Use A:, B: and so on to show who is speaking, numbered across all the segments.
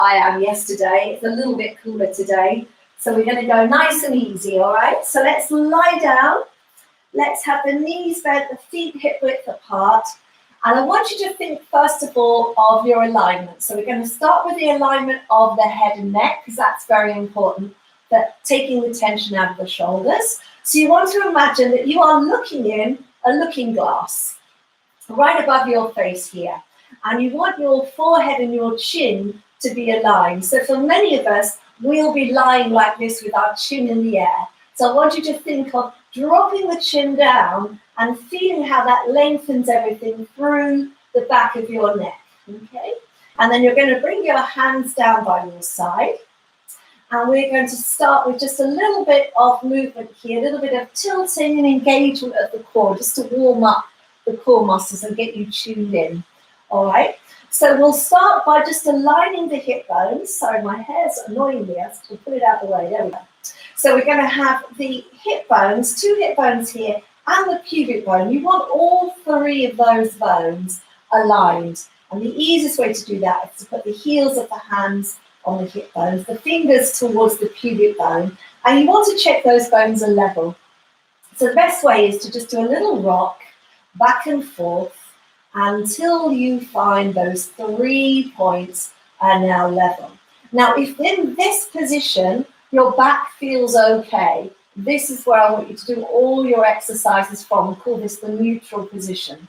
A: I am yesterday. It's a little bit cooler today. So we're going to go nice and easy, all right? So let's lie down. Let's have the knees bent, the feet hip width apart. And I want you to think, first of all, of your alignment. So we're going to start with the alignment of the head and neck, because that's very important, that taking the tension out of the shoulders. So you want to imagine that you are looking in a looking glass right above your face here. And you want your forehead and your chin to be aligned. So for many of us, we'll be lying like this with our chin in the air. So I want you to think of dropping the chin down and feeling how that lengthens everything through the back of your neck, okay? And then you're going to bring your hands down by your side. And we're going to start with just a little bit of movement here, a little bit of tilting and engagement of the core, just to warm up the core muscles and get you tuned in, all right? So we'll start by just aligning the hip bones. Sorry, my hair's annoying me. I have to put it out of the way. There we go. So we're going to have the hip bones, 2 hip bones here, and the pubic bone. You want all 3 of those bones aligned. And the easiest way to do that is to put the heels of the hands on the hip bones, the fingers towards the pubic bone, and you want to check those bones are level. So the best way is to just do a little rock back and forth until you find those 3 points are now level. Now, if in this position your back feels okay, this is where I want you to do all your exercises from. We call this the neutral position.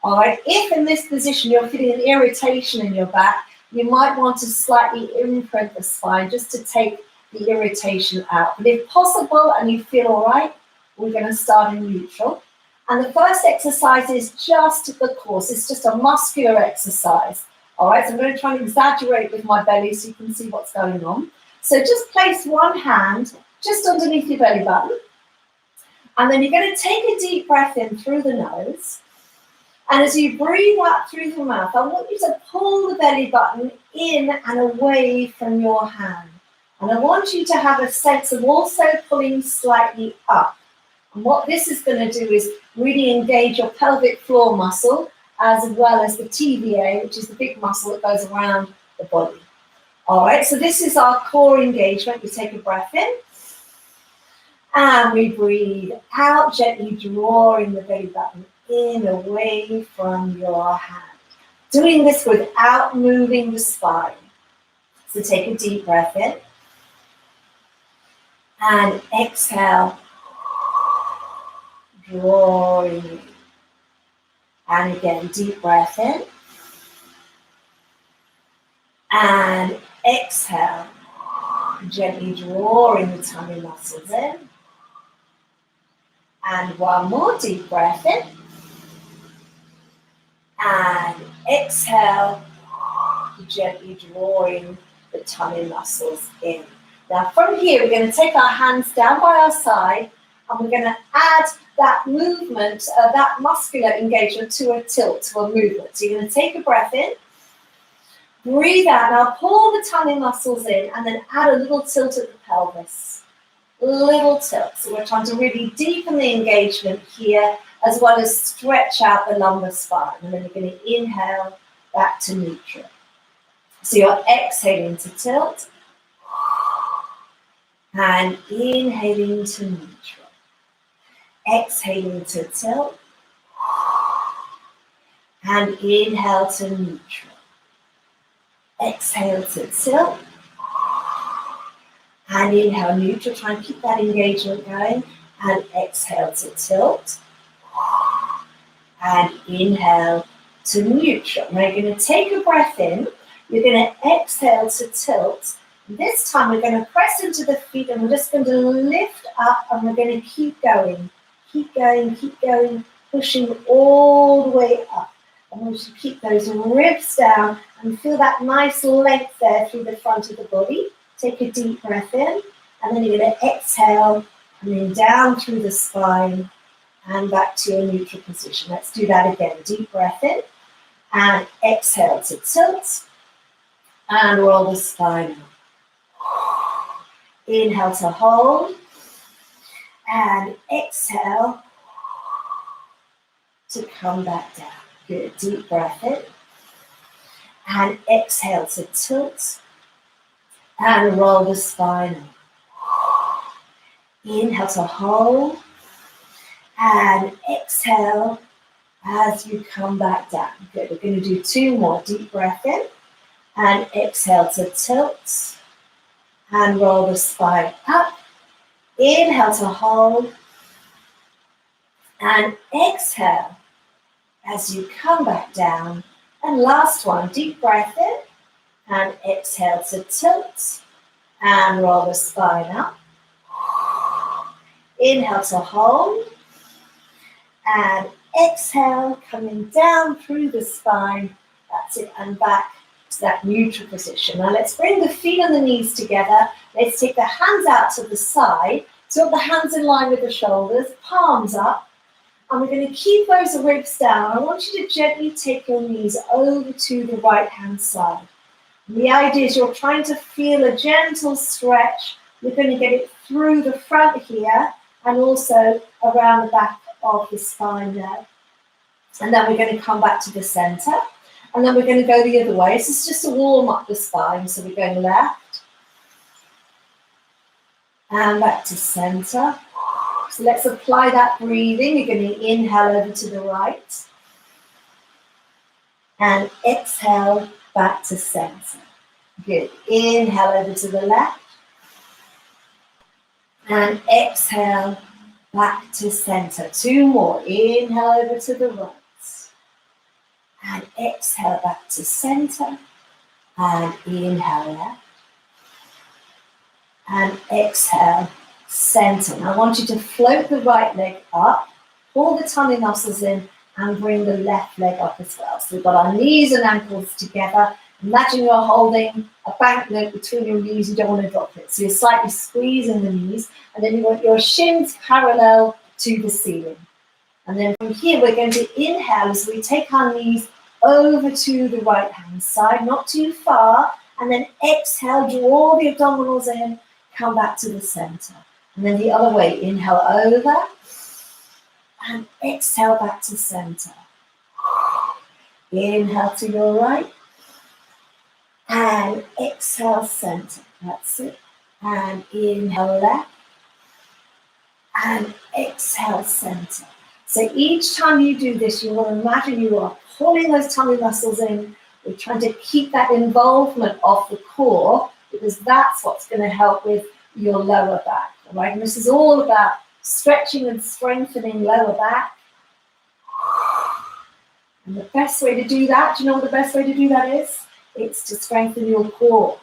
A: All right, if in this position you're feeling an irritation in your back, you might want to slightly imprint the spine just to take the irritation out. But if possible and you feel all right, we're going to start in neutral. And the first exercise is just the core. It's just a muscular exercise. All right, so I'm going to try and exaggerate with my belly so you can see what's going on. So just place one hand just underneath your belly button. And then you're going to take a deep breath in through the nose. And as you breathe out through the mouth, I want you to pull the belly button in and away from your hand. And I want you to have a sense of also pulling slightly up. And what this is going to do is really engage your pelvic floor muscle as well as the TVA, which is the big muscle that goes around the body. All right, so this is our core engagement. We take a breath in and we breathe out, gently drawing the belly button in away from your hand. Doing this without moving the spine. So take a deep breath in and exhale. Drawing in. And again, deep breath in. And exhale. Gently drawing the tummy muscles in. And one more deep breath in. And exhale. Gently drawing the tummy muscles in. Now from here, we're going to take our hands down by our side. And we're going to add that movement, that muscular engagement to a tilt, to a movement. So you're going to take a breath in, breathe out. Now pull the tummy muscles in and then add a little tilt at the pelvis. Little tilt. So we're trying to really deepen the engagement here as well as stretch out the lumbar spine. And then you're going to inhale back to neutral. So you're exhaling to tilt and inhaling to neutral. Exhaling to tilt and inhale to neutral. Exhale to tilt and inhale neutral. Try and keep that engagement going. And exhale to tilt and inhale to neutral. Now you're going to take a breath in. You're going to exhale to tilt. This time we're going to press into the feet and we're just going to lift up and we're going to keep going. Keep going, pushing all the way up. And we should keep those ribs down and feel that nice length there through the front of the body. Take a deep breath in, and then you're going to exhale, and then down through the spine, and back to your neutral position. Let's do that again. Deep breath in, and exhale to tilt, and roll the spine up. Inhale to hold. And exhale to come back down. Good, deep breath in. And exhale to tilt And roll the spine up. Inhale to hold. And exhale as you come back down. Good, we're going to do 2 more. Deep breath in. And exhale to tilt. And roll the spine up. Inhale to hold. And exhale as you come back down. And last one, deep breath in. And exhale to tilt. And roll the spine up. Inhale to hold. And exhale, coming down through the spine. That's it, and back to that neutral position. Now let's bring the feet and the knees together. Let's take the hands out to the side. So the hands in line with the shoulders, palms up. And we're going to keep those ribs down. I want you to gently take your knees over to the right-hand side. And the idea is you're trying to feel a gentle stretch. We're going to get it through the front here and also around the back of the spine there. And then we're going to come back to the center. And then we're going to go the other way. This is just to warm up the spine. So we're going left. And back to center. So let's apply that breathing. You're going to inhale over to the right. And exhale back to center. Good. Inhale over to the left. And exhale back to center. 2 more. Inhale over to the right. And exhale back to center. And inhale left. And exhale center. Now I want you to float the right leg up. Pull the tummy muscles in. And bring the left leg up as well. So we've got our knees and ankles together. Imagine you're holding a banknote between your knees. You don't want to drop it. So you're slightly squeezing the knees. And then you want your shins parallel to the ceiling. And then from here, we're going to inhale as we take our knees over to the right-hand side, not too far. And then exhale, draw the abdominals in, come back to the center. And then the other way, inhale over. And exhale back to center. Inhale to your right. And exhale center. That's it. And inhale left. And exhale center. So each time you do this, you want to imagine you are pulling those tummy muscles in. We're trying to keep that involvement of the core because that's what's going to help with your lower back. All right? And this is all about stretching and strengthening lower back. And the best way to do that, do you know what the best way to do that is? It's to strengthen your core.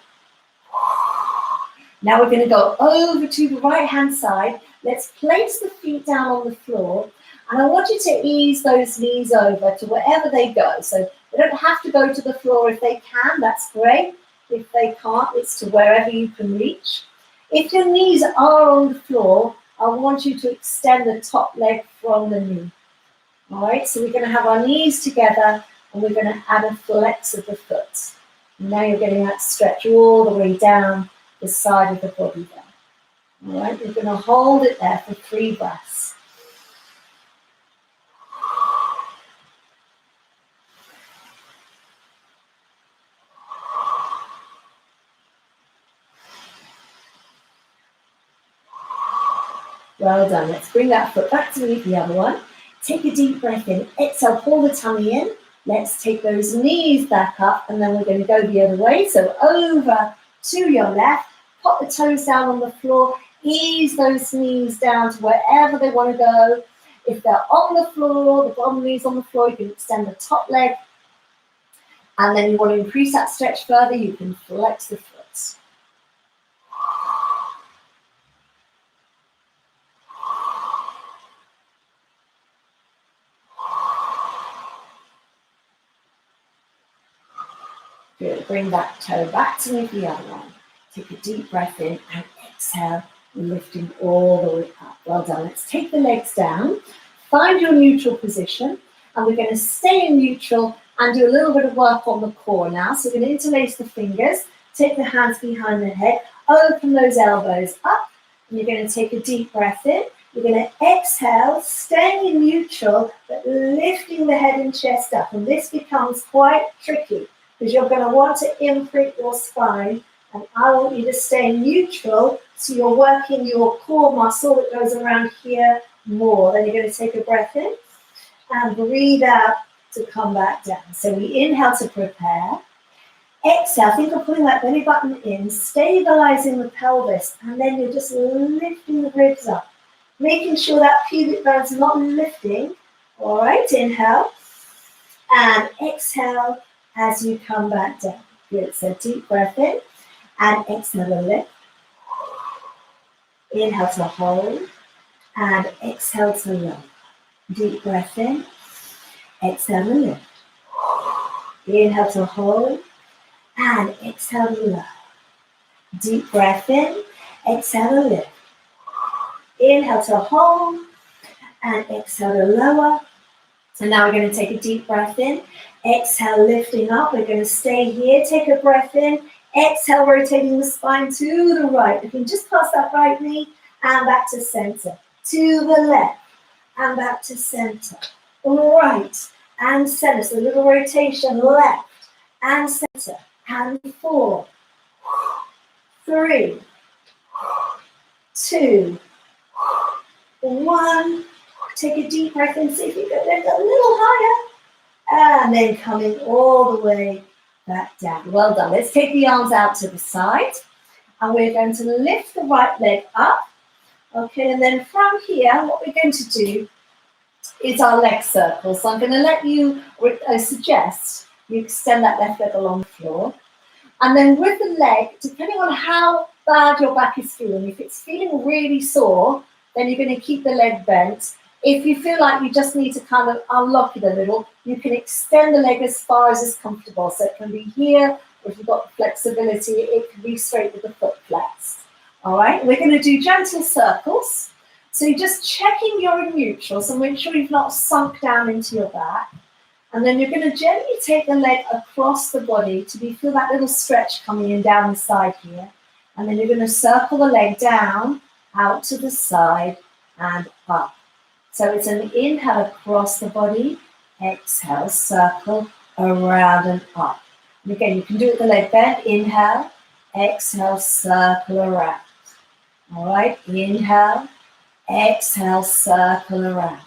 A: Now we're going to go over to the right-hand side. Let's place the feet down on the floor. And I want you to ease those knees over to wherever they go. So they don't have to go to the floor if they can. That's great. If they can't, it's to wherever you can reach. If your knees are on the floor, I want you to extend the top leg from the knee. All right, so we're going to have our knees together and we're going to add a flex of the foot. And now you're getting that stretch all the way down the side of the body there. All right, we're going to hold it there for 3 breaths. Well done. Let's bring that foot back to the other one. Take a deep breath in. Exhale, pull the tummy in. Let's take those knees back up and then we're going to go the other way. So over to your left. Pop the toes down on the floor. Ease those knees down to wherever they want to go. If they're on the floor, the bottom knees on the floor, you can extend the top leg. And then you want to increase that stretch further, you can flex the foot. Good. Bring that toe back to the other one. Take a deep breath in and exhale, lifting all the way up. Well done. Let's take the legs down. Find your neutral position. And we're going to stay in neutral and do a little bit of work on the core now. So we're going to interlace the fingers. Take the hands behind the head. Open those elbows up. And you're going to take a deep breath in. You're going to exhale, staying in neutral, but lifting the head and chest up. And this becomes quite tricky, because you're going to want to imprint your spine And I want you to stay neutral, so you're working your core muscle that goes around here more. Then you're going to take a breath in and breathe out to come back down. So we inhale to prepare. Exhale, think of pulling that belly button in, stabilizing the pelvis, and then you're just lifting the ribs up, making sure that pubic bone's not lifting. All right, inhale, and exhale as you come back down. Good, so deep breath in, and exhale to lift. Inhale to hold, and exhale to lower. Deep breath in, exhale to lift. Inhale to hold, and exhale to lower. Deep breath in, exhale to lift. Inhale to hold, and exhale to lower. And now we're going to take a deep breath in. Exhale, lifting up. We're going to stay here. Take a breath in. Exhale, rotating the spine to the right. You can just pass that right knee and back to center. To the left and back to center. Right and center. So a little rotation, left and center. And 4, 3, 2, 1. Take a deep breath in. See if you can lift a little higher. And then coming all the way back down. Well done. Let's take the arms out to the side. And we're going to lift the right leg up. Okay, and then from here, what we're going to do is our leg circle. So I'm going to let you suggest you extend that left leg along the floor. And then with the leg, depending on how bad your back is feeling, if it's feeling really sore, then you're going to keep the leg bent. If you feel like you just need to kind of unlock it a little, you can extend the leg as far as is comfortable. So it can be here, or if you've got flexibility, it can be straight with the foot flexed. All right, we're going to do gentle circles. So you're just checking you're in neutral, so make sure you've not sunk down into your back. And then you're going to gently take the leg across the body to feel that little stretch coming in down the side here. And then you're going to circle the leg down, out to the side, and up. So it's an inhale across the body, exhale, circle, around and up. And again, you can do it with the leg bent. Inhale, exhale, circle around. All right, inhale, exhale, circle around.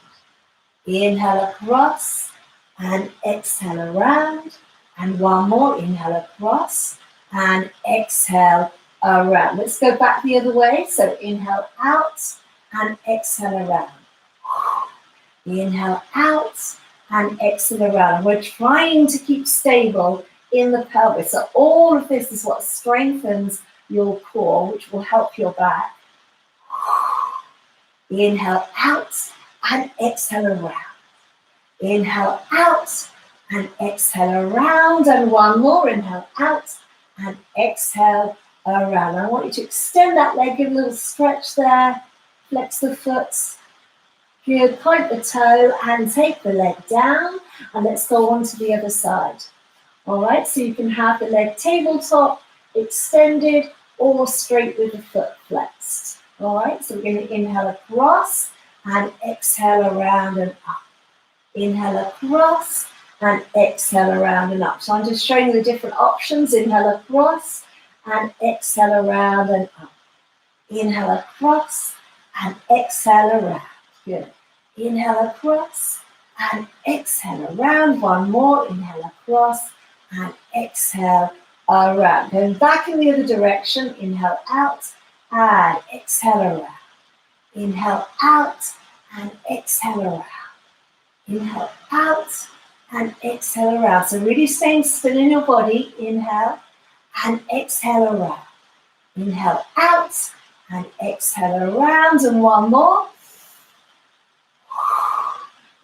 A: Inhale across, and exhale around. And one more, inhale across, and exhale around. Let's go back the other way. So inhale out, and exhale around. Inhale out and exhale around. We're trying to keep stable in the pelvis. So all of this is what strengthens your core, which will help your back. Inhale out and exhale around. Inhale out and exhale around. And one more. Inhale out and exhale around. I want you to extend that leg, give a little stretch there. Flex the foot. Good, point the toe and take the leg down, and let's go on to the other side. All right, so you can have the leg tabletop, extended, or straight with the foot flexed. All right, so we're going to inhale across and exhale around and up. Inhale across and exhale around and up. So I'm just showing you the different options. Inhale across and exhale around and up. Inhale across and exhale around. Good. Inhale across and exhale around. One more. Inhale across and exhale around. Going back in the other direction. Inhale out and exhale around. Inhale out and exhale around. Inhale out and exhale around. So really staying still in your body. Inhale and exhale around. Inhale out and exhale around. And one more.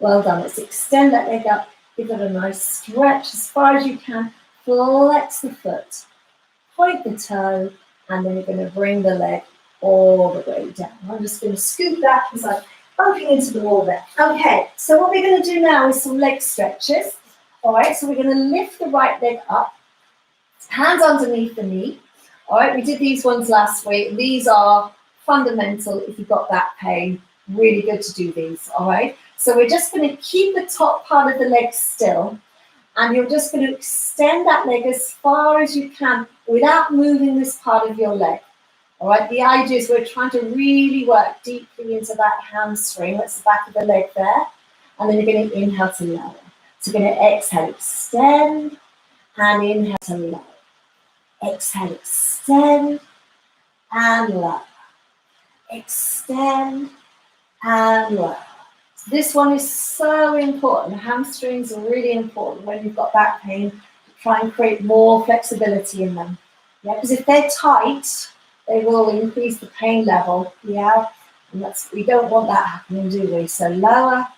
A: Well done. Let's extend that leg up. Give it a nice stretch as far as you can. Flex the foot. Point the toe. And then you're going to bring the leg all the way down. I'm just going to scoot back because I'm bumping into the wall there. Okay, so what we're going to do now is some leg stretches. All right, so we're going to lift the right leg up. Hands underneath the knee. All right, we did these ones last week. These are fundamental if you've got back pain. Really good to do these, all right? So we're just going to keep the top part of the leg still, And you're just going to extend that leg as far as you can without moving this part of your leg. All right, the idea is we're trying to really work deeply into that hamstring. That's the back of the leg there. And then you're going to inhale to lower. So you're going to exhale, extend, and inhale to lower. Exhale, extend, and lower. Extend, and lower. So this one is so important. Hamstrings are really important when you've got back pain. To try and create more flexibility in them. Yeah, because if they're tight, they will increase the pain level. Yeah, and we don't want that happening, do we? So lower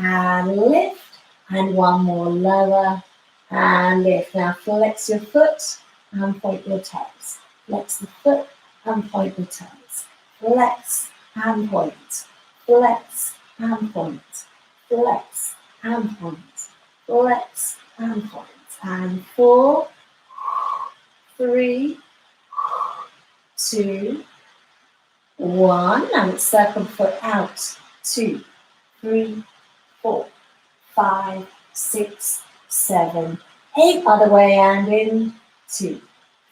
A: and lift, and one more, lower and lift. Now flex your foot and point your toes. Flex the foot and point the toes. Flex and point. Flex and point. Flex and point. Flex and point. And 4, 3, 2, 1. Now let's circle the foot out. 2, 3, 4, 5, 6, 7, 8. Other way and in. 2,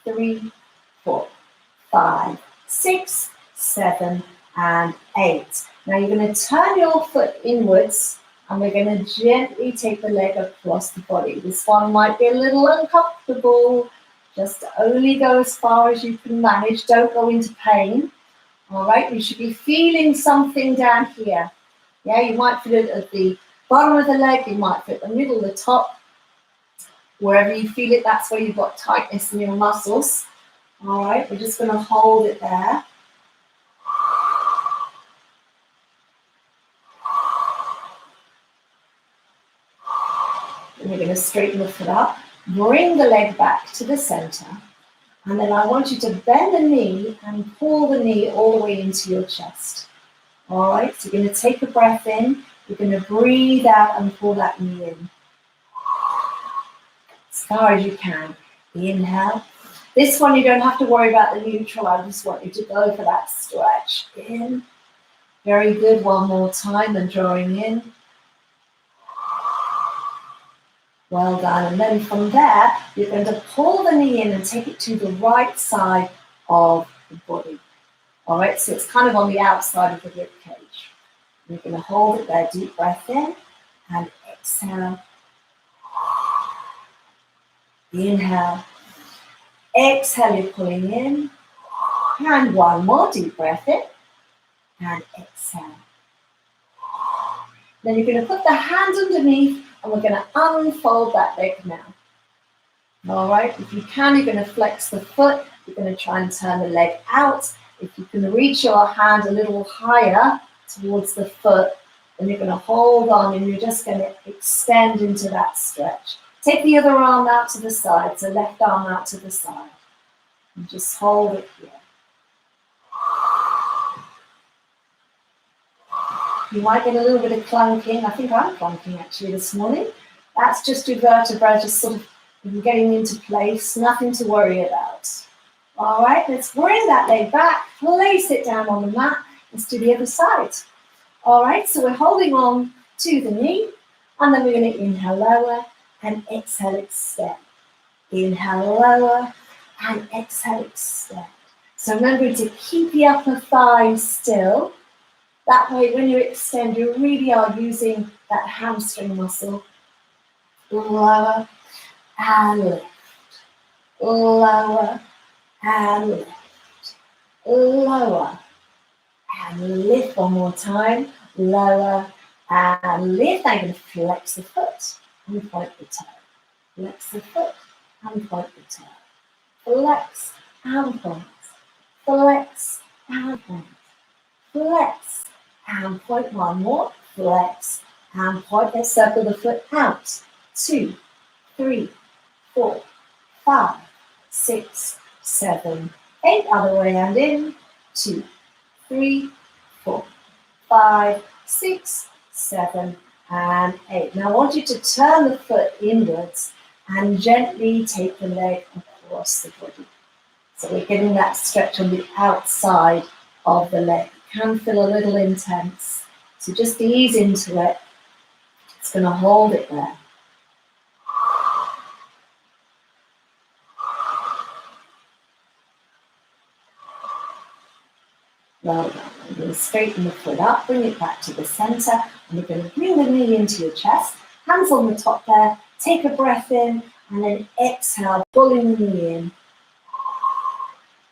A: 3, 4, 5, 6, 7, and 8. Now you're going to turn your foot inwards and we're going to gently take the leg across the body. This one might be a little uncomfortable. Just only go as far as you can manage. Don't go into pain. All right, you should be feeling something down here. Yeah, you might feel it at the bottom of the leg. You might feel it at the middle, the top. Wherever you feel it, that's where you've got tightness in your muscles. All right, we're just going to hold it there. And we're going to straighten the foot up. Bring the leg back to the center. And then I want you to bend the knee and pull the knee all the way into your chest. All right, so you're going to take a breath in. You're going to breathe out and pull that knee in. As far as you can. Inhale. This one you don't have to worry about the neutral. I just want you to go for that stretch. In. Very good. One more time and drawing in. Well done. And then from there, you're going to pull the knee in and take it to the right side of the body. All right, so it's kind of on the outside of the rib cage. You're going to hold it there. Deep breath in and exhale. Inhale. Exhale, you're pulling in. And one more deep breath in and exhale. Then you're going to put the hands underneath and we're going to unfold that leg now. All right, if you can, you're going to flex the foot. You're going to try and turn the leg out. If you can reach your hand a little higher towards the foot, then you're going to hold on and you're just going to extend into that stretch. Take the other arm out to the side, so left arm out to the side. And just hold it here. You might get a little bit of clunking. I think I'm clunking actually this morning. That's just your vertebra just sort of getting into place, nothing to worry about. All right, let's bring that leg back, place it down on the mat. Let's do the other side. All right, so we're holding on to the knee, and then we're going to inhale lower and exhale, extend. Inhale lower and exhale, extend. So remember to keep the upper thigh still. That way, when you extend, you really are using that hamstring muscle. Lower and lift. Lower and lift. Lower and lift. One more time. Lower and lift. Now you're going to flex the foot and point the toe. Flex the foot and point the toe. Flex and point. Flex and point. Flex and point. One more. Flex and point. Let's circle the foot out. 2, 3, 4, 5, 6, 7, 8. Other way and in. 2, 3, 4, 5, 6, 7, and 8. Now I want you to turn the foot inwards and gently take the leg across the body. So we're getting that stretch on the outside of the leg. It can feel a little intense. So just ease into it. It's going to hold it there. Well done. I'm going to straighten the foot up, bring it back to the center, and we're going to bring the knee into your chest, hands on the top there, take a breath in, and then exhale, pulling the knee in.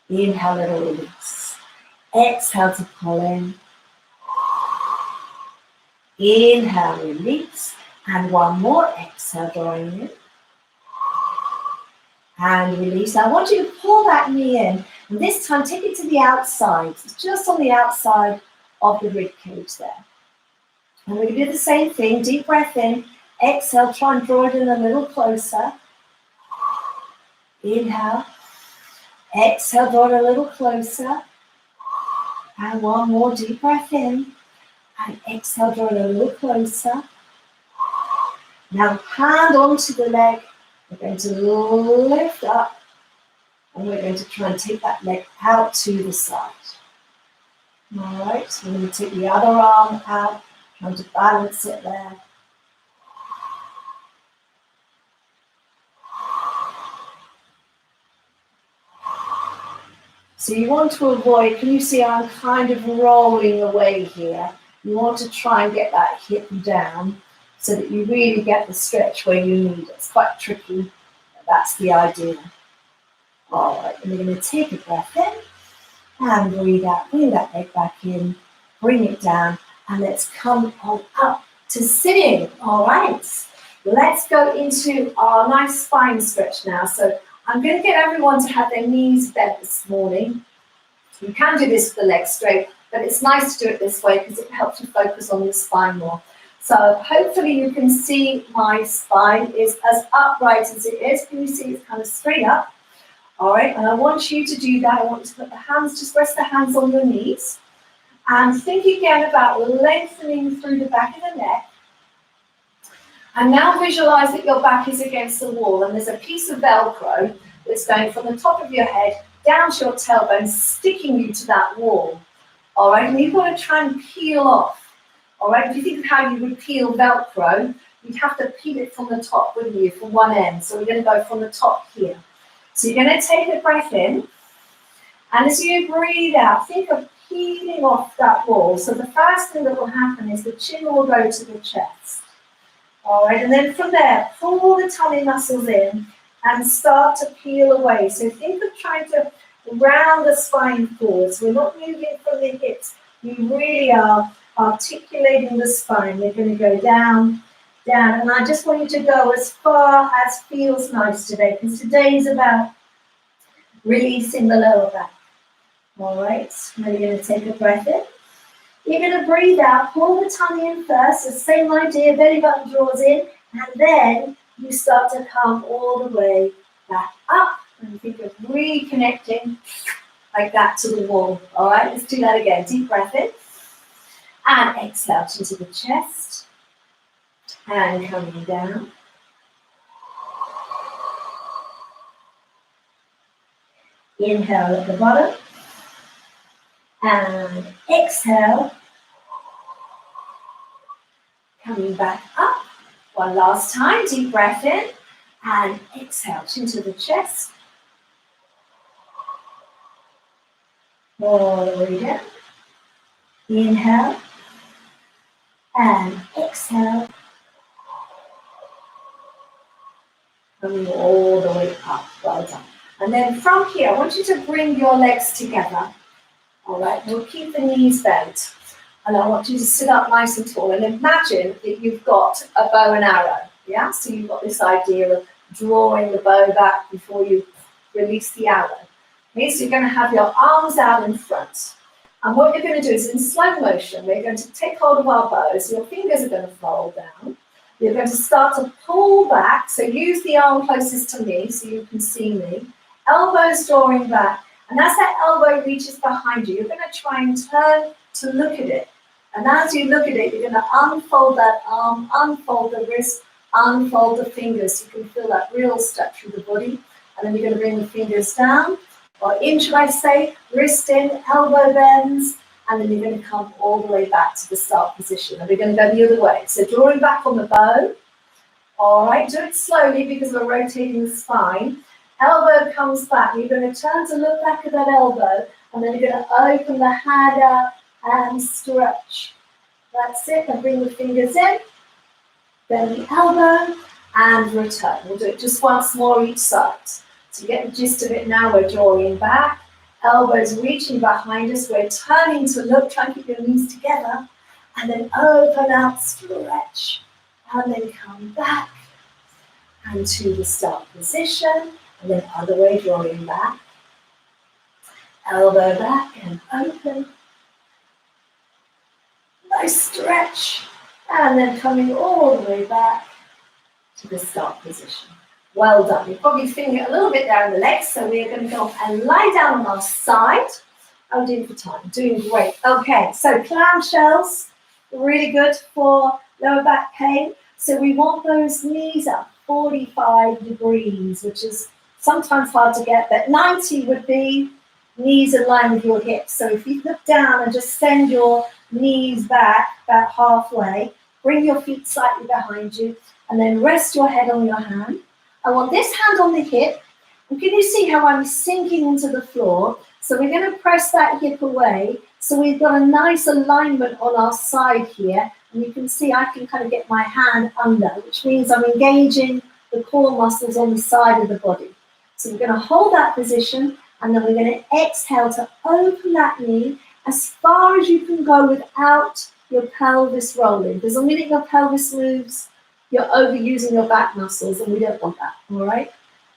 A: Inhale and release. Exhale to pull in. Inhale, release. And one more. Exhale, drawing in. And release. Now I want you to pull that knee in. And this time, take it to the outside. It's just on the outside of the rib cage there. And we're going to do the same thing. Deep breath in. Exhale, try and draw it in a little closer. Inhale. Exhale, draw it a little closer. And one more deep breath in. And exhale, draw it a little closer. Now hand onto the leg. We're going to lift up. And we're going to try and take that leg out to the side. All right, so we're going to take the other arm out. Trying to balance it there. So you want to avoid, can you see I'm kind of rolling away here? You want to try and get that hip down so that you really get the stretch where you need it. It's quite tricky, but that's the idea. All right, and we're going to take a breath in and breathe out. Bring that leg back in, bring it down, and let's come on up to sitting. All right, let's go into our nice spine stretch now. So I'm going to get everyone to have their knees bent this morning. You can do this with the legs straight, but it's nice to do it this way because it helps you focus on your spine more. So hopefully you can see my spine is as upright as it is. Can you see it's kind of straight up? All right, and I want you to do that. I want you to put the hands, just rest the hands on your knees. And think again about lengthening through the back of the neck. And now visualize that your back is against the wall and there's a piece of Velcro that's going from the top of your head down to your tailbone, sticking you to that wall. All right, and you've got to try and peel off. All right, if you think of how you would peel Velcro, you'd have to peel it from the top, wouldn't you, from one end. So we're going to go from the top here. So you're going to take a breath in. And as you breathe out, think of peeling off that wall. So the first thing that will happen is the chin will go to the chest. All right, and then from there, pull the tummy muscles in and start to peel away. So think of trying to round the spine forwards. We're not moving from the hips. We really are articulating the spine. We're going to go down, down. And I just want you to go as far as feels nice today, because today is about releasing the lower back. All right, now you're going to take a breath in. You're going to breathe out, pull the tummy in first, the same idea, belly button draws in, and then you start to come all the way back up, and think of reconnecting like that to the wall. All right, let's do that again. Deep breath in, and exhale into the chest, and coming down. Inhale at the bottom. And exhale, coming back up. One last time, deep breath in, and exhale into the chest. All the way down. Inhale, and exhale. Coming all the way up, well done. And then from here, I want you to bring your legs together. All right, we'll keep the knees bent. And I want you to sit up nice and tall and imagine that you've got a bow and arrow. Yeah, so you've got this idea of drawing the bow back before you release the arrow. Okay, so you're going to have your arms out in front. And what you're going to do is in slow motion, we're going to take hold of our bows. Your fingers are going to fold down. You're going to start to pull back. So use the arm closest to me so you can see me. Elbows drawing back. And as that elbow reaches behind you, you're going to try and turn to look at it. And as you look at it, you're going to unfold that arm, unfold the wrist, unfold the fingers. You can feel that real stretch through the body. And then you're going to bring the fingers down, or in, should I say, wrist in, elbow bends, and then you're going to come all the way back to the start position. And we're going to go the other way. So drawing back on the bow. All right, do it slowly because we're rotating the spine. Elbow comes back. You're going to turn to look back at that elbow And then you're going to open the hand out and stretch. That's it. And bring the fingers in. Then the elbow and return. We'll do it just once more each side. So you get the gist of it now. We're drawing back. Elbows reaching behind us. We're turning to look. Try and keep your knees together. And then open out, stretch. And then come back. And to the start position. And then other way, drawing back. Elbow back and open. Nice stretch. And then coming all the way back to the start position. Well done. You're probably feeling it a little bit there in the legs, so we're going to go and lie down on our side. How are we doing for time? Doing great. Okay, so clamshells, really good for lower back pain. So we want those knees at 45 degrees, which is sometimes hard to get, but 90 would be knees in line with your hips. So if you look down and just send your knees back about halfway, bring your feet slightly behind you, and then rest your head on your hand. I want this hand on the hip, and can you see how I'm sinking into the floor? So we're going to press that hip away, so we've got a nice alignment on our side here, and you can see I can kind of get my hand under, which means I'm engaging the core muscles on the side of the body. So we're going to hold that position, and then we're going to exhale to open that knee as far as you can go without your pelvis rolling. Because the minute your pelvis moves, you're overusing your back muscles, and we don't want that, all right?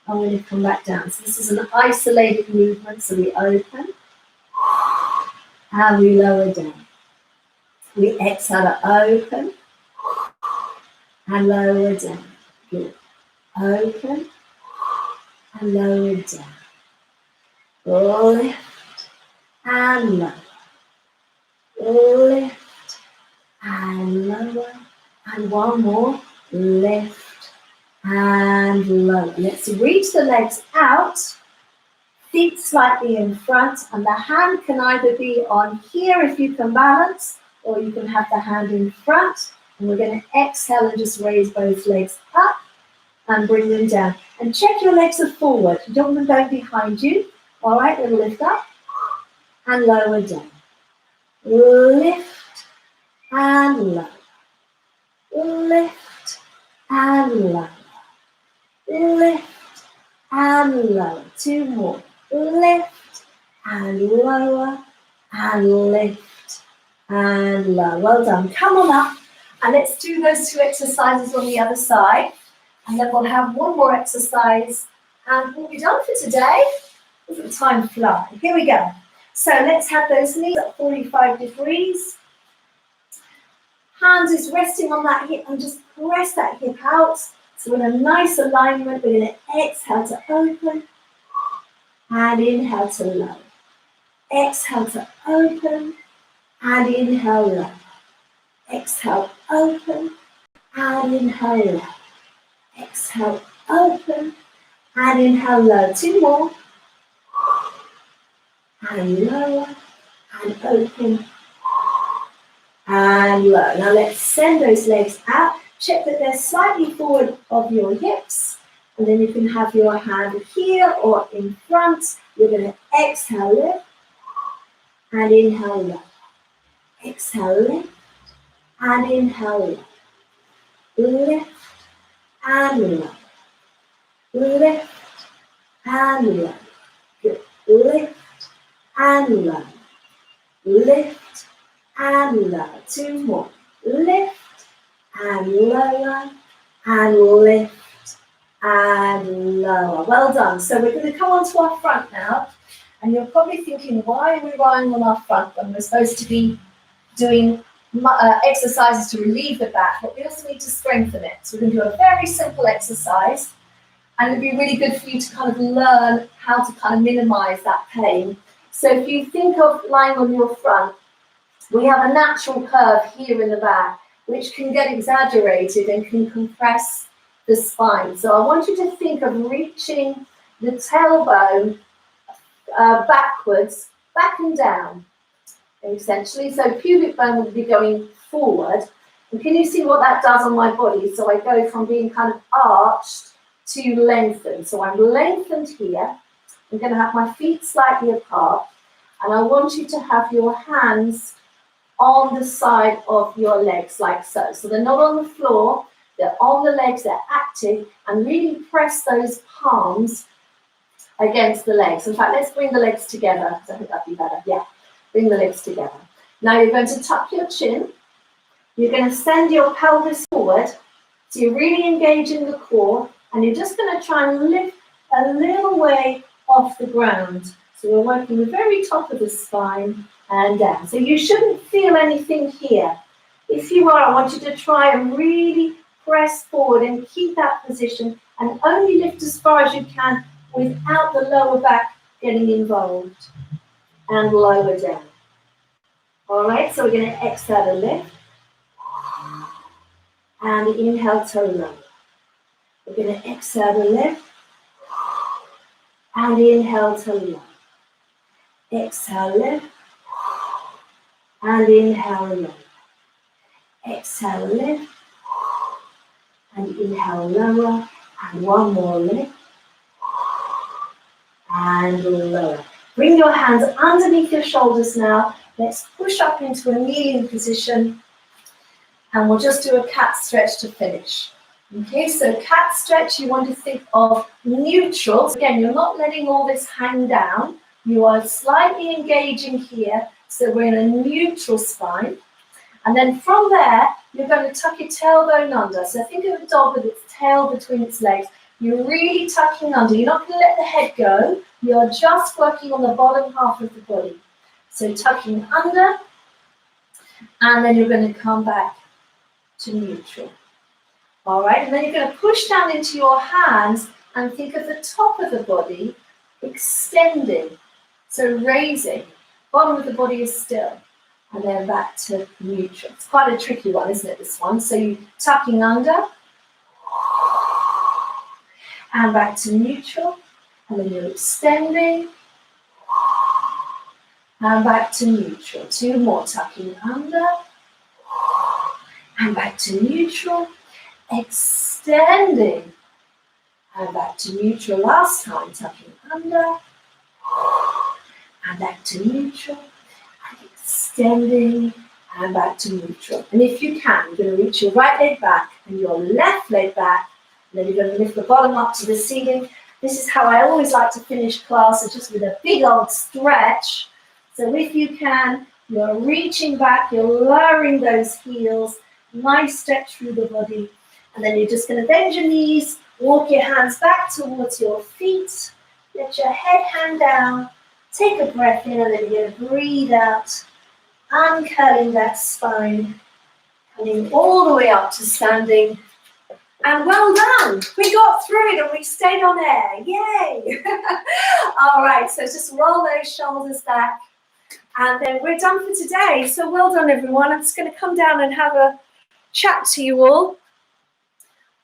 A: I'm going to come back down. So this is an isolated movement. So we open, and we lower down. We exhale to open, and lower down. Good. Open, and lower down. Lift, and lower. Lift, and lower. And one more. Lift and lower. Let's reach the legs out, feet slightly in front, and the hand can either be on here if you can balance, or you can have the hand in front. And we're going to exhale and just raise both legs up and bring them down. And check your legs are forward. You don't want them going behind you. All right, then lift up and lower down. Lift and lower. Lift and lower. Lift and lower. Two more. Lift and lower and lift and lower. Well done. Come on up and let's do those two exercises on the other side. And then we'll have one more exercise and we'll be done for today. Look at the time fly. Here we go. So let's have those knees at 45 degrees. Hands is resting on that hip and just press that hip out. So in a nice alignment, we're going to exhale to open and inhale to lower. Exhale to open and inhale lower. Exhale, open and inhale lower. Exhale, open and inhale lower. Two more. And lower and open. And low. Now let's send those legs out. Check that they're slightly forward of your hips. And then you can have your hand here or in front. You're going to exhale, lift. And inhale, low. Exhale, lift. And inhale, low. Lift. And low. Lift. And low. Good. Lift. And low. Lift. And lower. Two more. Lift and lower and lift and lower. Well done. So we're going to come onto our front now. And you're probably thinking, why are we lying on our front when we're supposed to be doing exercises to relieve the back, but we also need to strengthen it. So we're going to do a very simple exercise. And it'd be really good for you to kind of learn how to kind of minimize that pain. So if you think of lying on your front, we have a natural curve here in the back, which can get exaggerated and can compress the spine. So I want you to think of reaching the tailbone backwards, back and down, essentially. So pubic bone would be going forward. And can you see what that does on my body? So I go from being kind of arched to lengthened. So I'm lengthened here. I'm going to have my feet slightly apart. And I want you to have your hands on the side of your legs, like so. So they're not on the floor, they're on the legs, they're active, and really press those palms against the legs. In fact, let's bring the legs together, because I think that'd be better. Yeah, bring the legs together. Now you're going to tuck your chin. You're going to send your pelvis forward, so you're really engaging the core, and you're just going to try and lift a little way off the ground. So we're working the very top of the spine and down. So you shouldn't feel anything here. If you are, I want you to try and really press forward and keep that position, and only lift as far as you can without the lower back getting involved, and lower down. All right, so we're going to exhale to lift, and inhale to lower. We're going to exhale to lift, and inhale to lower. Exhale, lift, and inhale, lower. Exhale, lift, and inhale, lower. And one more lift, and lower. Bring your hands underneath your shoulders now. Let's push up into a kneeling position, and we'll just do a cat stretch to finish. Okay, so cat stretch, you want to think of neutral. So again, you're not letting all this hang down. You are slightly engaging here, so we're in a neutral spine. And then from there, you're going to tuck your tailbone under. So think of a dog with its tail between its legs. You're really tucking under. You're not going to let the head go. You're just working on the bottom half of the body. So tucking under, and then you're going to come back to neutral. All right, and then you're going to push down into your hands and think of the top of the body extending. So raising, bottom of the body is still, and then back to neutral. It's quite a tricky one, isn't it, this one? So you're tucking under, and back to neutral, and then you're extending, and back to neutral. Two more, tucking under, and back to neutral, extending, and back to neutral. Last time, tucking under, and back to neutral, and extending, and back to neutral. And if you can, you're going to reach your right leg back and your left leg back, and then you're going to lift the bottom up to the ceiling. This is how I always like to finish classes, just with a big old stretch. So if you can, you're reaching back, you're lowering those heels, nice stretch through the body, and then you're just going to bend your knees, walk your hands back towards your feet, let your head hang down, take a breath in, and then you're going to breathe out, uncurling that spine, coming all the way up to standing. And well done, we got through it and we stayed on air, yay! All right, so just roll those shoulders back, and then we're done for today. So well done, everyone. I'm just going to come down and have a chat to you all,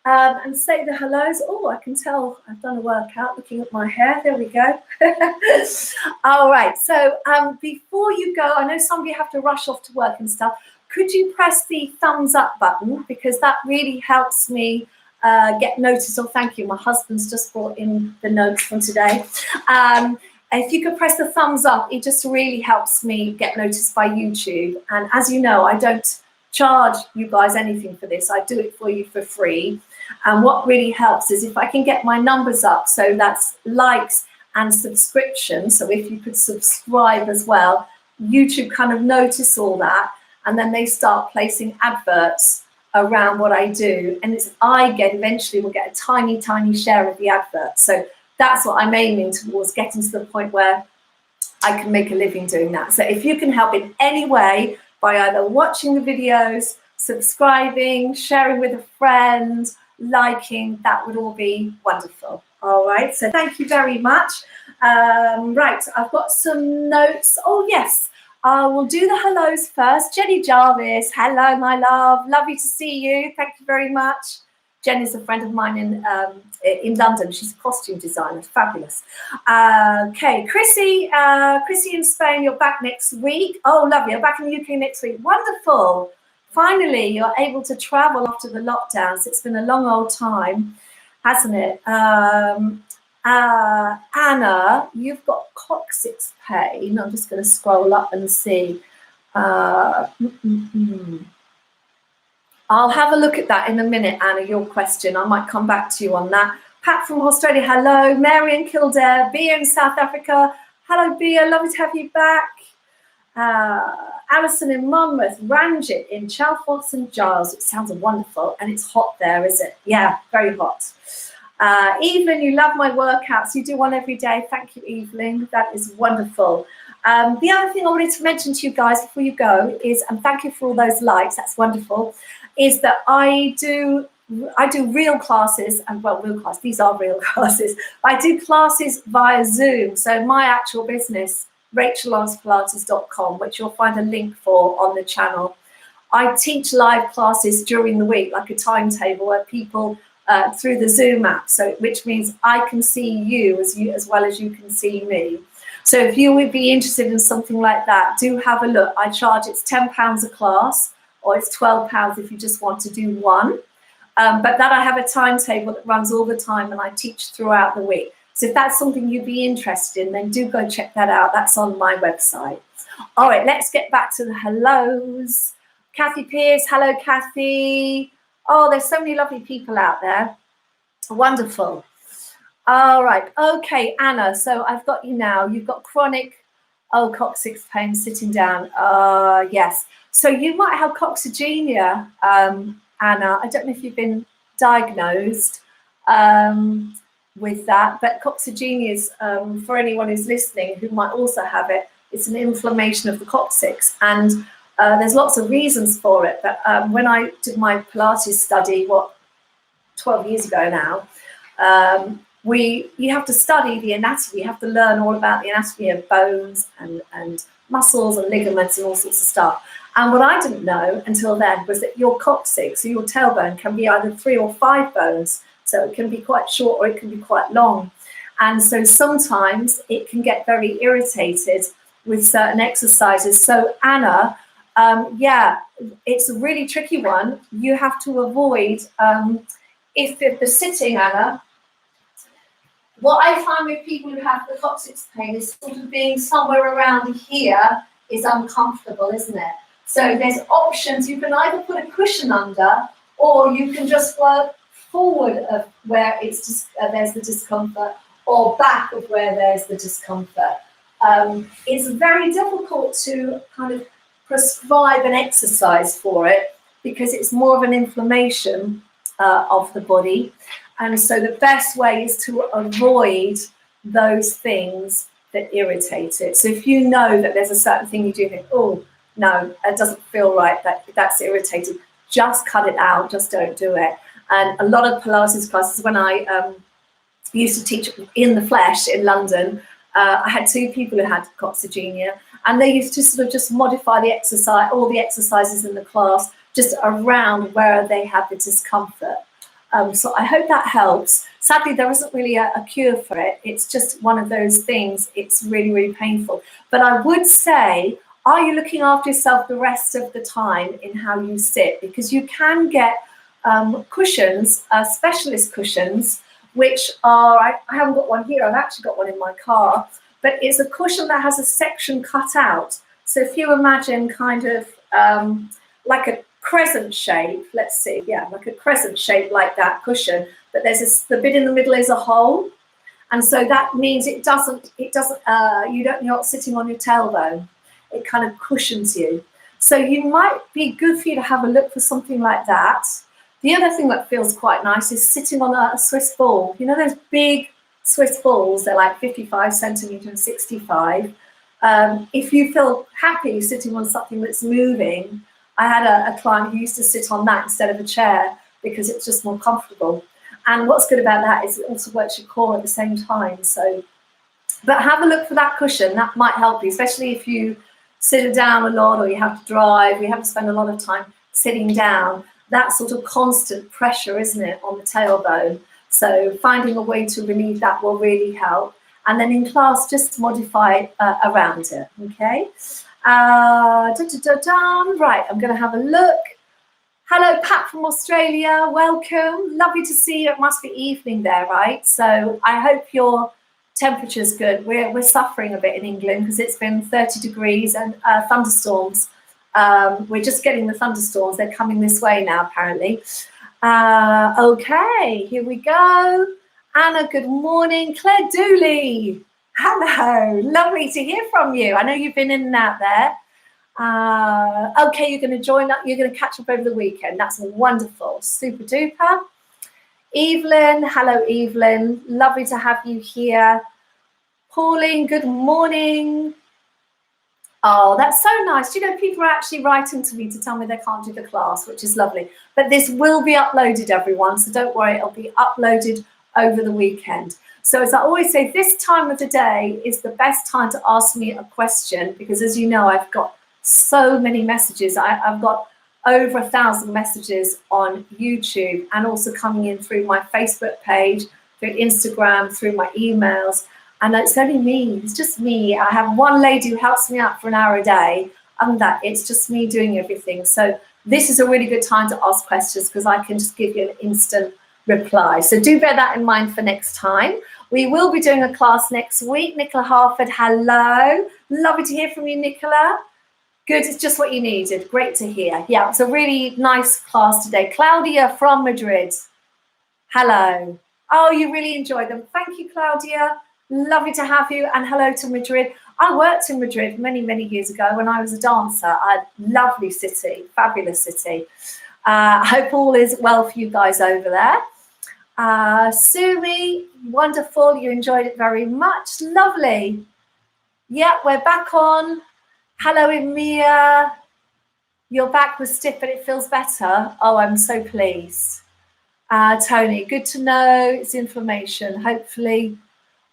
A: and say the hellos. Oh, I can tell I've done a workout looking at my hair. There we go. All right, so before you go, I know some of you have to rush off to work and stuff. Could you press the thumbs up button, because that really helps me get noticed. Oh, thank you. My husband's just brought in the notes from today. If you could press the thumbs up, it just really helps me get noticed by YouTube. And as you know, I don't charge you guys anything for this. I do it for you for free. And what really helps is if I can get my numbers up, so that's likes and subscriptions. So if you could subscribe as well, YouTube kind of notice all that, and then they start placing adverts around what I do. And it's eventually will get a tiny, tiny share of the advert. So that's what I'm aiming towards, getting to the point where I can make a living doing that. So if you can help in any way by either watching the videos, subscribing, sharing with a friend, liking, that would all be wonderful. All right, so thank you very much. Right, I've got some notes. Oh, yes. We'll do the hellos first. Jenny Jarvis, hello, my love. Lovely to see you. Thank you very much. Jen is a friend of mine in London. She's a costume designer. Fabulous. Okay, Chrissy in Spain, you're back next week. Oh, lovely. You're back in the UK next week. Wonderful. Finally, you're able to travel after the lockdowns. It's been a long old time, hasn't it? Anna, you've got coccyx pain. I'm just going to scroll up and see. I'll have a look at that in a minute, Anna, your question. I might come back to you on that. Pat from Australia, hello. Mary in Kildare. Bea in South Africa. Hello, Bea. Lovely to have you back. Alison in Monmouth. Ranjit in Chalfont St Giles. It sounds wonderful. And it's hot there, is it? Yeah, very hot. Evelyn, you love my workouts. You do one every day. Thank you, Evelyn. That is wonderful. The other thing I wanted to mention to you guys before you go is, and thank you for all those likes, that's wonderful, is that I do real classes, and well, real classes, these are real classes. I do classes via Zoom. So my actual business, rachellanspilates.com, which you'll find a link for on the channel. I teach live classes during the week, like a timetable where people through the Zoom app, so which means I can see you as well as you can see me. So if you would be interested in something like that, do have a look. I charge, it's £10 a class, or it's £12 if you just want to do one. But that I have a timetable that runs all the time, and I teach throughout the week. So if that's something you'd be interested in, then do go check that out. That's on my website. All right, let's get back to the hellos. Kathy Pierce, hello, Kathy. Oh, there's so many lovely people out there. Wonderful. All right. Okay, Anna. So I've got you now. You've got chronic, coccyx pain sitting down. Yes. So you might have coccygenia, Anna. I don't know if you've been diagnosed with that, but coccygenia is, for anyone who's listening who might also have it, it's an inflammation of the coccyx. And there's lots of reasons for it, but when I did my Pilates study, 12 years ago now, you have to study the anatomy. You have to learn all about the anatomy of bones and muscles and ligaments and all sorts of stuff. And what I didn't know until then was that your coccyx, or your tailbone, can be either 3 or 5 bones. So it can be quite short or it can be quite long. And so sometimes it can get very irritated with certain exercises. So Anna, yeah, it's a really tricky one. You have to avoid, if they're sitting, Anna, what I find with people who have the coccyx pain is sort of being somewhere around here is uncomfortable, isn't it? So there's options. You can either put a cushion under, or you can just work forward of where it's just, there's the discomfort, or back of where there's the discomfort. It's very difficult to kind of prescribe an exercise for it because it's more of an inflammation of the body. And so the best way is to avoid those things that irritate it. So if you know that there's a certain thing you do think, oh, no, it doesn't feel right, that's irritating, just cut it out, just don't do it. And a lot of Pilates classes, when I used to teach in the flesh in London, I had 2 people who had coccygenia, and they used to sort of just modify the exercise, all the exercises in the class, just around where they had the discomfort. So I hope that helps. Sadly, there isn't really a cure for it. It's just one of those things. It's really, really painful. But I would say, are you looking after yourself the rest of the time in how you sit? Because you can get cushions, specialist cushions, which are, I haven't got one here, I've actually got one in my car, but it's a cushion that has a section cut out. So if you imagine kind of like a crescent shape, let's see, yeah, like a crescent shape like that cushion, but there's the bit in the middle is a hole. And so that means you're not sitting on your tailbone. It kind of cushions you. So you might be good for you to have a look for something like that. The other thing that feels quite nice is sitting on a Swiss ball. You know those big Swiss balls, they're like 55 centimetre and 65. If you feel happy sitting on something that's moving, I had a client who used to sit on that instead of a chair because it's just more comfortable. And what's good about that is it also works your core at the same time. So, but have a look for that cushion. That might help you, especially if you sit down a lot or you have to drive, you have to spend a lot of time sitting down. That sort of constant pressure, isn't it, on the tailbone? So finding a way to relieve that will really help. And then in class, just modify around it, okay? Right, I'm going to have a look. Hello, Pat from Australia. Welcome. Lovely to see you. It must be evening there, right? So I hope your temperature's good. We're suffering a bit in England because it's been 30 degrees and thunderstorms. We're just getting the thunderstorms. They're coming this way now, apparently. Okay, here we go. Anna, good morning. Claire Dooley. Hello. Lovely to hear from you. I know you've been in and out there. Okay, you're going to join up. You're going to catch up over the weekend. That's wonderful. Super duper. Evelyn, hello, Evelyn. Lovely to have you here. Pauline, good morning. Oh, that's so nice. You know, people are actually writing to me to tell me they can't do the class, which is lovely. But this will be uploaded, everyone. So don't worry, it'll be uploaded over the weekend. So as I always say, this time of the day is the best time to ask me a question because, as you know, I've got so many messages. I've got over 1,000 messages on YouTube and also coming in through my Facebook page, through Instagram, through my emails. And it's only me. It's just me. I have one lady who helps me out for an hour a day. And that it's just me doing everything. So this is a really good time to ask questions because I can just give you an instant reply. So do bear that in mind for next time. We will be doing a class next week. Nicola Harford, hello. Lovely to hear from you, Nicola. Good, it's just what you needed. Great to hear. Yeah, it's a really nice class today. Claudia from Madrid. Hello. Oh, you really enjoyed them. Thank you, Claudia. Lovely to have you. And hello to Madrid. I worked in Madrid many, many years ago when I was a dancer. Lovely city, fabulous city. I hope all is well for you guys over there. Sumi, wonderful. You enjoyed it very much. Lovely. Yeah, we're back on. Hello, Emia. Your back was stiff, but it feels better. Oh, I'm so pleased. Tony, good to know. It's inflammation. Hopefully.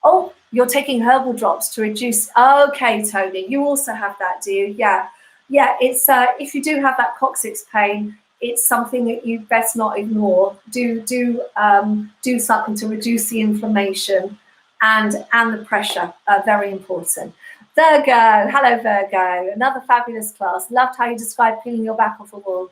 A: Oh, you're taking herbal drops to reduce. Okay, Tony, you also have that, do you? Yeah. Yeah, it's if you do have that coccyx pain, it's something that you best not ignore. Do something to reduce the inflammation and the pressure. Very important. Virgo, hello Virgo, another fabulous class. Loved how you described peeling your back off a wall.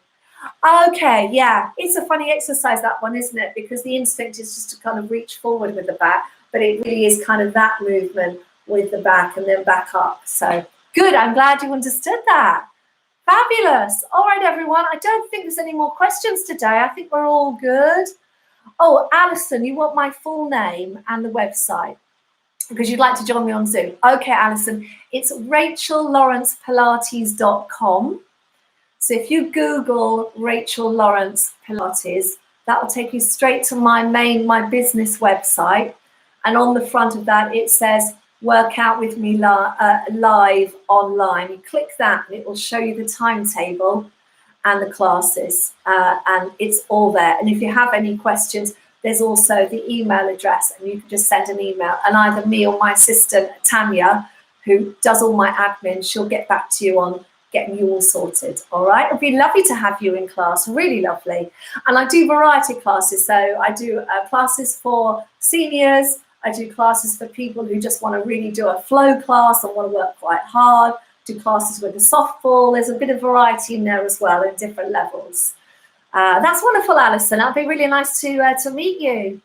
A: Okay, yeah, it's a funny exercise, that one, isn't it? Because the instinct is just to kind of reach forward with the back, but it really is kind of that movement with the back and then back up. So good, I'm glad you understood that. Fabulous. All right, everyone, I don't think there's any more questions today. I think we're all good. Oh, Alison, you want my full name and the website? Because you'd like to join me on Zoom. Okay, Alison, it's rachellawrencepilates.com. So if you Google Rachel Lawrence Pilates, that will take you straight to my business website. And on the front of that, it says, work out with me live online. You click that and it will show you the timetable and the classes. And it's all there. And if you have any questions, there's also the email address, and you can just send an email, and either me or my assistant, Tanya, who does all my admin, she'll get back to you on getting you all sorted. All right, it'd be lovely to have you in class, really lovely. And I do variety classes, so I do classes for seniors, I do classes for people who just want to really do a flow class and want to work quite hard, do classes with a softball. There's a bit of variety in there as well, in different levels. That's wonderful, Alison. That'd be really nice to meet you.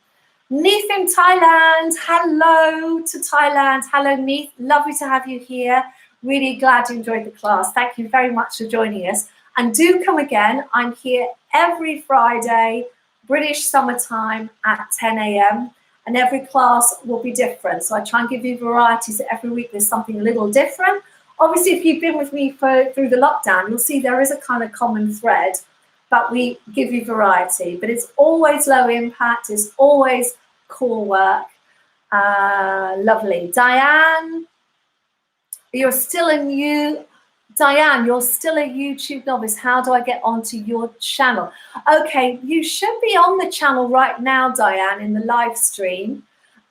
A: Neith in Thailand. Hello to Thailand. Hello, Neith. Lovely to have you here. Really glad you enjoyed the class. Thank you very much for joining us. And do come again. I'm here every Friday, British summertime at 10 a.m. And every class will be different. So I try and give you variety. So every week there's something a little different. Obviously, if you've been with me through the lockdown, you'll see there is a kind of common thread. But we give you variety. But it's always low impact. It's always core work. Lovely. Diane, you're still a YouTube novice. How do I get onto your channel? Okay, you should be on the channel right now, Diane, in the live stream.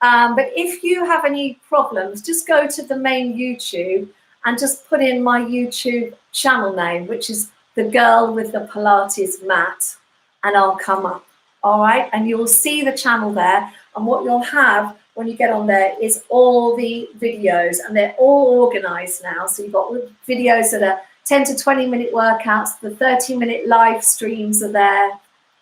A: But if you have any problems, just go to the main YouTube and just put in my YouTube channel name, which is The Girl with the Pilates Mat, and I'll come up. All right, and you'll see the channel there. And what you'll have when you get on there is all the videos, and they're all organized now. So you've got videos that are 10 to 20 minute workouts, the 30-minute live streams are there.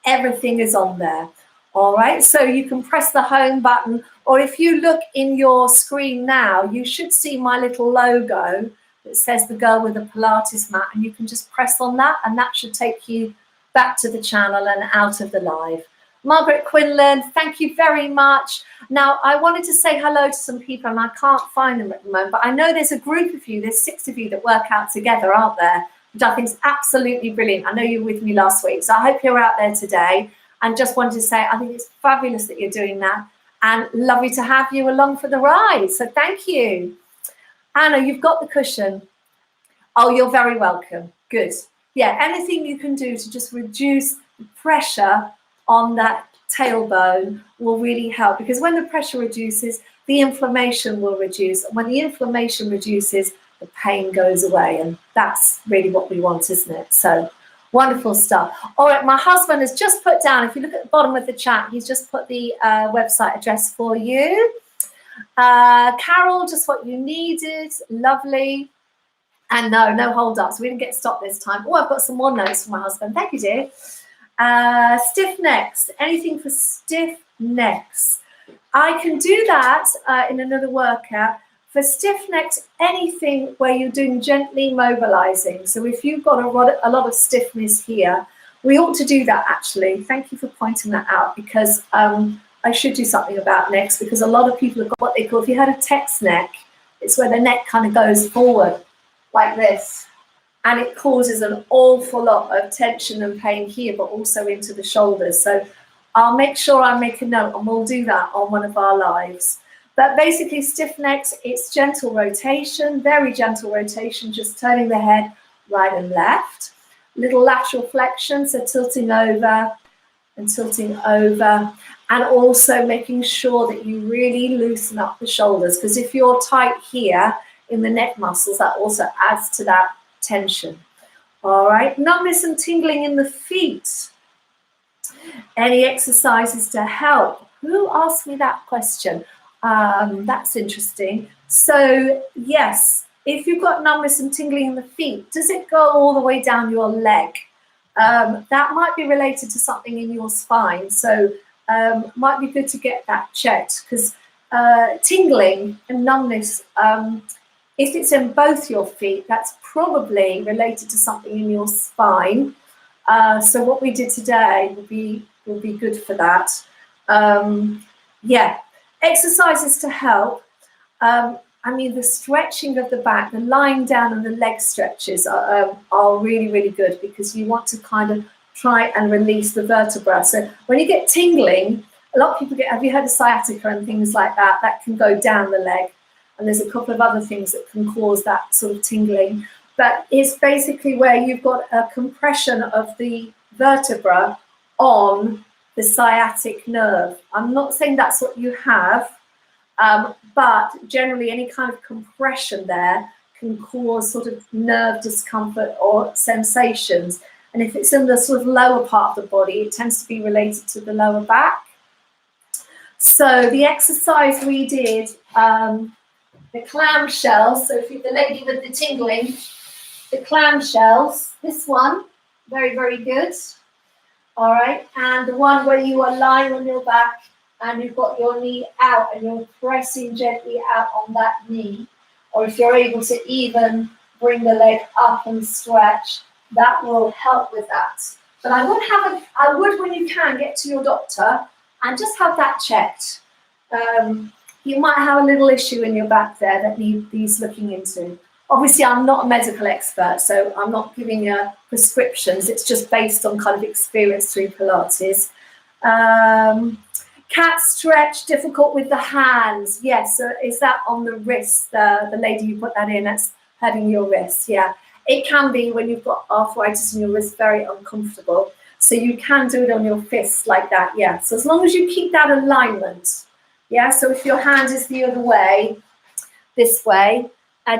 A: Everything is on there. All right, so you can press the home button, or if you look in your screen now, you should see my little logo that says the girl with the Pilates mat, and you can just press on that, and that should take you back to the channel and out of the live. Margaret Quinlan, thank you very much. Now, I wanted to say hello to some people, and I can't find them at the moment, but I know there's a group of you, there's 6 of you that work out together, aren't there? Which I think is absolutely brilliant. I know you were with me last week, so I hope you're out there today. And just wanted to say, I think it's fabulous that you're doing that, and lovely to have you along for the ride. So thank you. Anna, you've got the cushion. Oh, you're very welcome. Good. Yeah, anything you can do to just reduce the pressure on that tailbone will really help, because when the pressure reduces, the inflammation will reduce. And when the inflammation reduces, the pain goes away. And that's really what we want, isn't it? So wonderful stuff. All right, my husband has just put down, if you look at the bottom of the chat, he's just put the website address for you. Carol, just what you needed. Lovely. And no hold ups. We didn't get stopped this time. Oh, I've got some more notes from my husband. Thank you, dear. Stiff necks. Anything for stiff necks. I can do that in another workout. For stiff necks, anything where you're doing gently mobilizing. So if you've got a lot of stiffness here, we ought to do that actually. Thank you for pointing that out, because I should do something about necks, because a lot of people have got what they call, if you had a text neck, it's where the neck kind of goes forward like this. And it causes an awful lot of tension and pain here, but also into the shoulders. So I'll make sure I make a note, and we'll do that on one of our lives. But basically, stiff necks, it's gentle rotation, very gentle rotation, just turning the head right and left. Little lateral flexion, so tilting over and tilting over. And also making sure that you really loosen up the shoulders, because if you're tight here in the neck muscles, that also adds to that tension. All right, numbness and tingling in the feet. Any exercises to help? Who asked me that question? That's interesting. So yes, if you've got numbness and tingling in the feet, does it go all the way down your leg? That might be related to something in your spine. So might be good to get that checked, because tingling and numbness, if it's in both your feet, that's probably related to something in your spine. So what we did today will be good for that. Yeah, exercises to help. I mean, the stretching of the back, the lying down and the leg stretches are really, really good, because you want to kind of try and release the vertebra. So when you get tingling, a lot of people get, have you heard of sciatica and things like that? That can go down the leg. And there's a couple of other things that can cause that sort of tingling. But it's basically where you've got a compression of the vertebra on the sciatic nerve. I'm not saying that's what you have, but generally any kind of compression there can cause sort of nerve discomfort or sensations. And if it's in the sort of lower part of the body, it tends to be related to the lower back. So the exercise we did, the clamshells, so if you're the lady with the tingling, the clamshells, this one, very, very good. All right, and the one where you are lying on your back and you've got your knee out and you're pressing gently out on that knee, or if you're able to even bring the leg up and stretch, that will help with that. But I would, when you can, get to your doctor and just have that checked. You might have a little issue in your back there that needs looking into. Obviously, I'm not a medical expert, so I'm not giving you prescriptions. It's just based on kind of experience through Pilates. Cat stretch, difficult with the hands. Yes, so is that on the wrist? The lady who put that in, that's hurting your wrist. Yeah, it can be when you've got arthritis in your wrist, very uncomfortable. So you can do it on your fists like that. Yeah, so as long as you keep that alignment. Yeah, so if your hand is the other way, this way,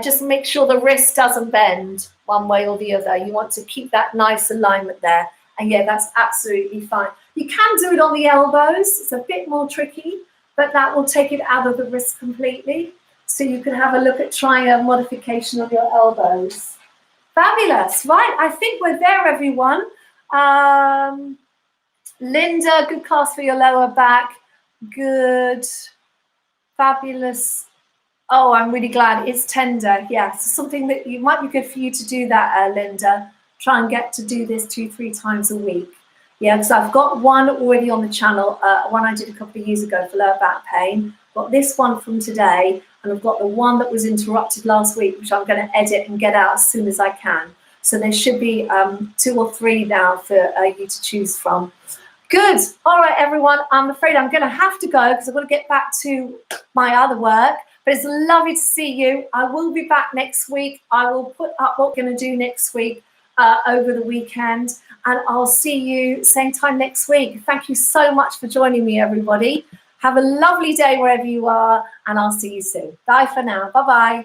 A: just make sure the wrist doesn't bend one way or the other. You want to keep that nice alignment there. And yeah, that's absolutely fine. You can do it on the elbows. It's a bit more tricky, but that will take it out of the wrist completely. So you can have a look at trying a modification of your elbows. Fabulous. Right, I think we're there, everyone. Linda, good cast for your lower back. Good. Fabulous. Oh, I'm really glad. It's tender. Yes, something that you might be good for you to do that, Linda. Try and get to do this 2-3 times a week. Yeah, because I've got one already on the channel, one I did a couple of years ago for lower back pain. Got this one from today, and I've got the one that was interrupted last week, which I'm going to edit and get out as soon as I can. So there should be 2 or 3 now for you to choose from. Good. All right, everyone. I'm afraid I'm going to have to go because I've got to get back to my other work. But it's lovely to see you. I will be back next week. I will put up what we're going to do next week over the weekend. And I'll see you same time next week. Thank you so much for joining me, everybody. Have a lovely day wherever you are. And I'll see you soon. Bye for now. Bye-bye.